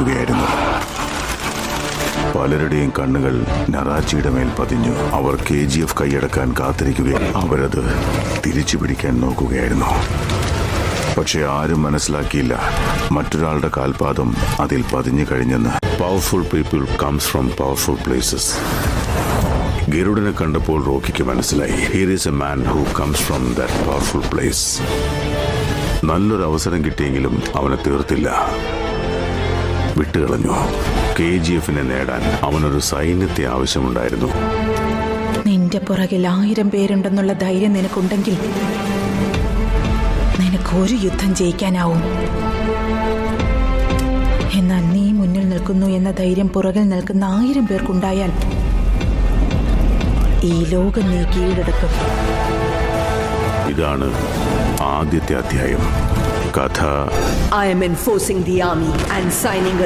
കാത്തിരിക്കുകയായിരുന്നു. പലരുടെയും കണ്ണുകൾ നറാച്ചിയുടെ മേൽ പതിഞ്ഞു. അവർ KGF കൈയടക്കാൻ കാത്തിരിക്കുകയും അവരത് തിരിച്ചു പിടിക്കാൻ നോക്കുകയായിരുന്നു. പക്ഷെ ആരും മനസ്സിലാക്കിയില്ല മറ്റൊരാളുടെ കാൽപാദം അതിൽ പതിഞ്ഞു കഴിഞ്ഞെന്ന്. Powerful people comes from powerful places. ഗരുഡനെ കണ്ടപ്പോൾ റോക്കിക്ക് മനസ്സിലായി, here is a man who comes from that powerful place. നല്ലൊരു അവസരം കിട്ടിയെങ്കിലും അവനെ തീർത്തില്ല, വിട്ടുകളഞ്ഞു. KGFനെ നേടാൻ അവനൊരു സൈന്യത്തെ ആവശ്യമുണ്ടായിരുന്നു. നിന്റെ പുറകിൽ 1000 പേരുണ്ടെന്നുള്ള ധൈര്യം നിനക്കുണ്ടെങ്കിൽ നിനക്ക് ഒരു യുദ്ധം ജയിക്കാനാവും. എന്നാൽ നീ മുന്നിൽ നിൽക്കുന്നു എന്ന ധൈര്യം പുറകിൽ നിൽക്കുന്ന 1000 പേർക്കുണ്ടായാൽ ഈ ലോകം നീ കീഴടക്കും. ഇതാണ് ആദ്യത്തെ അധ്യായം. കഥ I am enforcing the army and signing a